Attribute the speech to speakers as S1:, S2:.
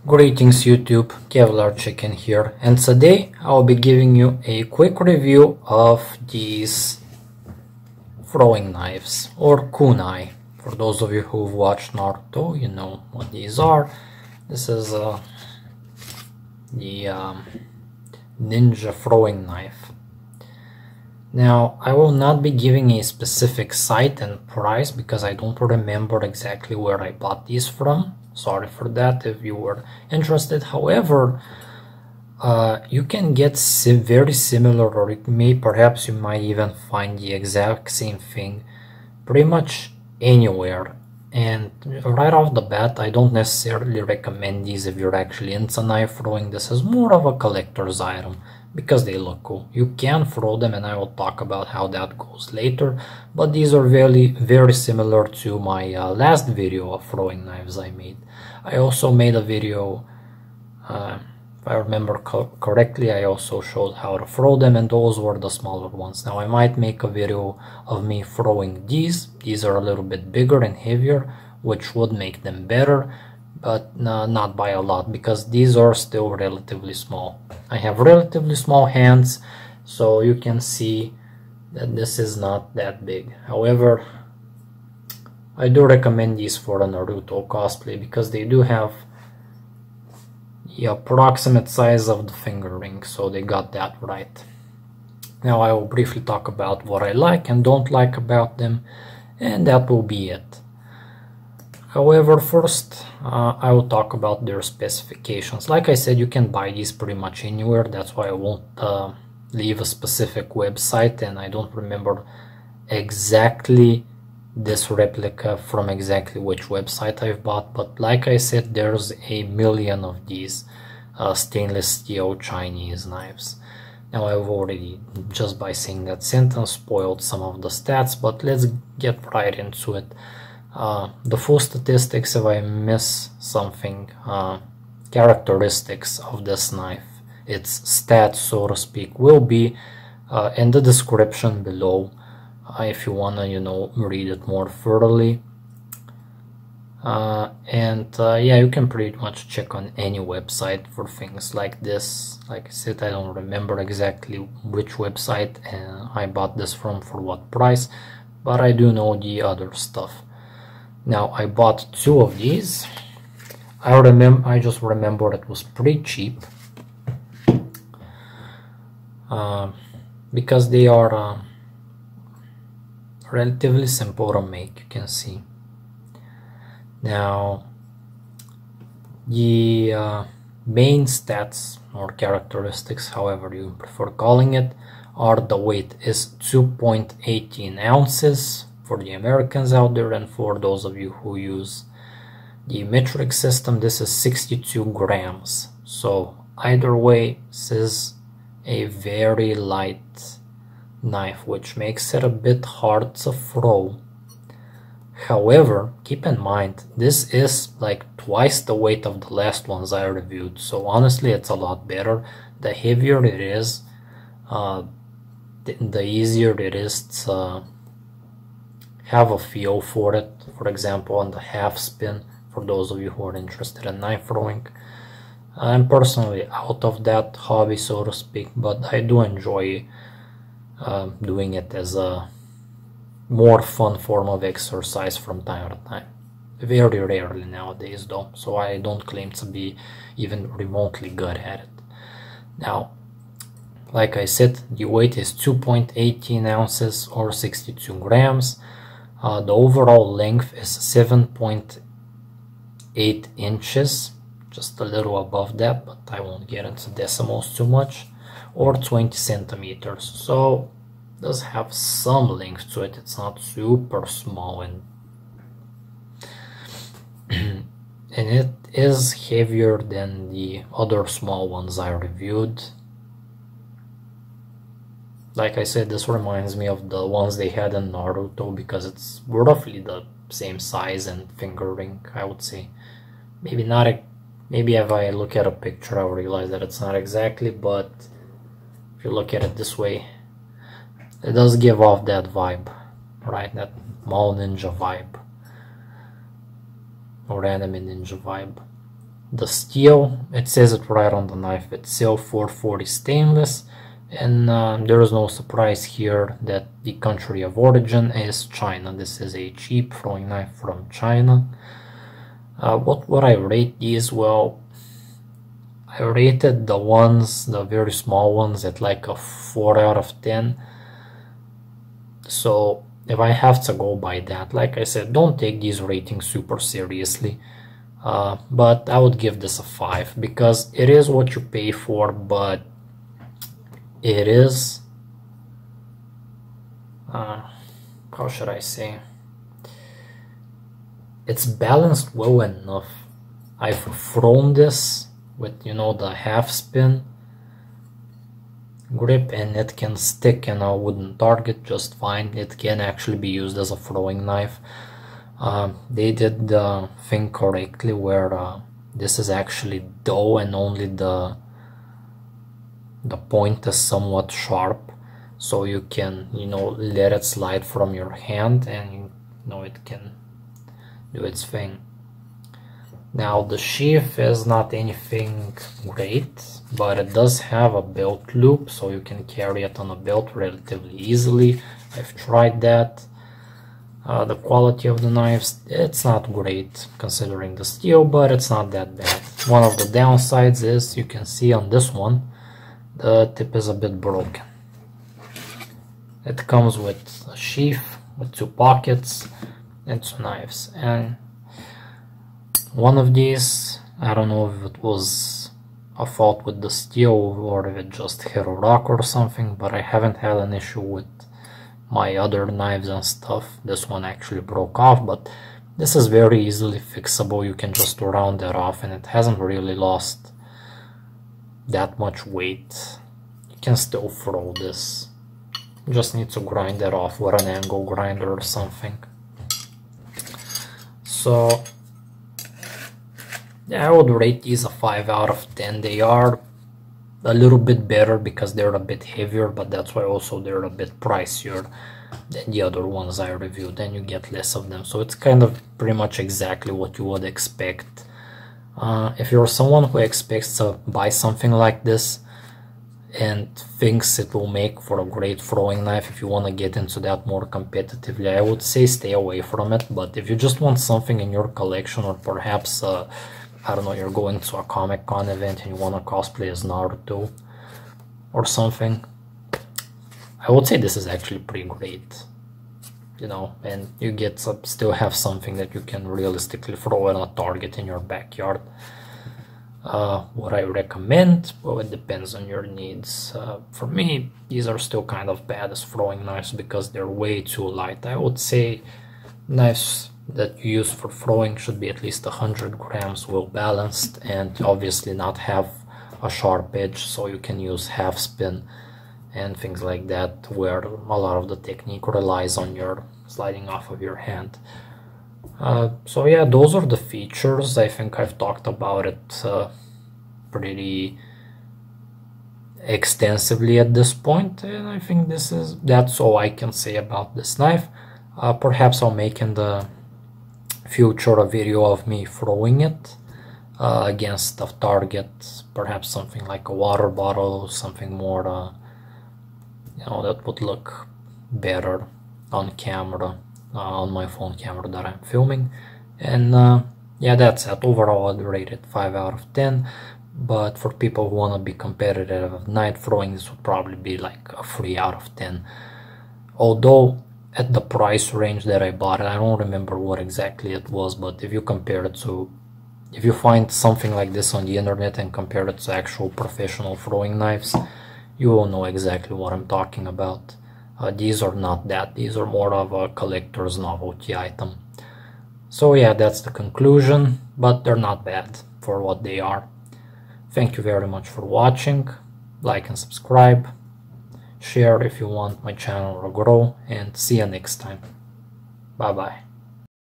S1: Greetings YouTube, Kevlar Chicken here, and today I'll be giving you a quick review of these throwing knives, or kunai. For those of you who've watched Naruto, you know what these are. This is the ninja throwing knife. Now, I will not be giving a specific site and price because I don't remember exactly where I bought these from. Sorry for that if you were interested. However, you can get very similar, or perhaps you might even find the exact same thing pretty much anywhere. And right off the bat, I don't necessarily recommend these if you're actually into knife throwing. This is more of a collector's item because they look cool. You can throw them, and I will talk about how that goes later, but these are very similar to my last video of throwing knives I made. I also made a video, if I remember correctly, I also showed how to throw them, and those were the smaller ones. Now I might make a video of me throwing these. These are a little bit bigger and heavier, which would make them better, but not by a lot, because these are still relatively small. I have relatively small hands, so you can see that this is not that big. However, I do recommend these for a Naruto cosplay because they do have the approximate size of the finger ring, so they got that right. Now I will briefly talk about what I like and don't like about them, and that will be it. However, first I will talk about their specifications. Like I said, you can buy these pretty much anywhere. That's why I won't leave a specific website, and I don't remember exactly this replica from exactly which website I've bought, but like I said, there's a million of these stainless steel Chinese knives. Now I've already, just by saying that sentence, spoiled some of the stats, but let's get right into it. The full statistics, if I miss something, characteristics of this knife, its stats, so to speak, will be in the description below if you wanna, read it more thoroughly. Yeah, you can pretty much check on any website for things like this. Like I said, I don't remember exactly which website I bought this from for what price, but I do know the other stuff. Now I bought two of these. I just remember it was pretty cheap because they are relatively simple to make, you can see. Now the main stats or characteristics, however you prefer calling it, are the weight is 2.18 ounces for the Americans out there, and for those of you who use the metric system, this is 62 grams. So either way, this is a very light knife, which makes it a bit hard to throw. However, keep in mind, this is like twice the weight of the last ones I reviewed, so honestly it's a lot better. The heavier it is, the easier it is to have a feel for it. For example, on the half spin, for those of you who are interested in knife throwing. I'm personally out of that hobby, so to speak, but I do enjoy doing it as a more fun form of exercise from time to time. Very rarely nowadays though, so I don't claim to be even remotely good at it. Now, like I said, the weight is 2.18 ounces or 62 grams. The overall length is 7.8 inches, just a little above that, but I won't get into decimals too much, or 20 centimeters. So it does have some length to it. It's not super small, and it is heavier than the other small ones I reviewed. Like I said, this reminds me of the ones they had in Naruto because it's roughly the same size and finger ring, I would say. Maybe not, maybe if I look at a picture I'll realize that it's not exactly, but if you look at it this way, it does give off that vibe, right? That mall ninja vibe, or anime ninja vibe. The steel, it says it right on the knife itself, 440 stainless, and there is no surprise here that the country of origin is China. This is a cheap throwing knife from China. What would I rate these? Well, I rated the ones, the very small ones, at like a 4 out of 10. So if I have to go by that, like I said, don't take these ratings super seriously. But I would give this a 5 because it is what you pay for, but it is, how should I say, it's balanced well enough. I've thrown this with, you know, the half spin grip, and it can stick in a wooden target just fine. It can actually be used as a throwing knife. They did the thing correctly where this is actually dull and only the point is somewhat sharp, so you can, you know, let it slide from your hand and you know it can do its thing. Now the sheath is not anything great, but it does have a belt loop, so you can carry it on a belt relatively easily. I've tried that. The quality of the knives, it's not great considering the steel, but it's not that bad. One of the downsides is, you can see on this one, the tip is a bit broken. It comes with a sheath with 2 pockets and 2 knives, and one of these, I don't know if it was a fault with the steel or if it just hit a rock or something, but I haven't had an issue with my other knives and stuff. This one actually broke off, but this is very easily fixable. You can just round it off, and it hasn't really lost that much weight. You can still throw this. You just need to grind it off with an angle grinder or something. So yeah, I would rate these a 5 out of 10. They are a little bit better because they're a bit heavier, but that's why also they're a bit pricier than the other ones I reviewed, and you get less of them. So it's kind of pretty much exactly what you would expect. If you're someone who expects to buy something like this and thinks it will make for a great throwing knife, if you want to get into that more competitively, I would say stay away from it. But if you just want something in your collection, or perhaps I don't know, you're going to a Comic-Con event and you want to cosplay as Naruto or something, I would say this is actually pretty great, you know, and you get to still have something that you can realistically throw at a target in your backyard. What I recommend, well, it depends on your needs. For me, these are still kind of bad as throwing knives because they're way too light. I would say knives that you use for throwing should be at least 100 grams, well balanced, and obviously not have a sharp edge, so you can use half spin and things like that, where a lot of the technique relies on your sliding off of your hand. So yeah, those are the features. I think I've talked about it pretty extensively at this point, and I think that's all I can say about this knife. Perhaps I'll make in the future a video of me throwing it against a target, perhaps something like a water bottle, something more you know, that would look better on camera, on my phone camera that I'm filming. And yeah, that's it. Overall I'd rate it 5 out of 10, but for people who want to be competitive at night throwing, this would probably be like a 3 out of 10. Although at the price range that I bought it, I don't remember what exactly it was, but if you compare it to, if you find something like this on the internet and compare it to actual professional throwing knives, you will know exactly what I'm talking about. These are not that. These are more of a collector's novelty item. So yeah, that's the conclusion, but they're not bad for what they are. Thank you very much for watching. Like and subscribe. Share if you want my channel to grow, and see you next time. Bye bye.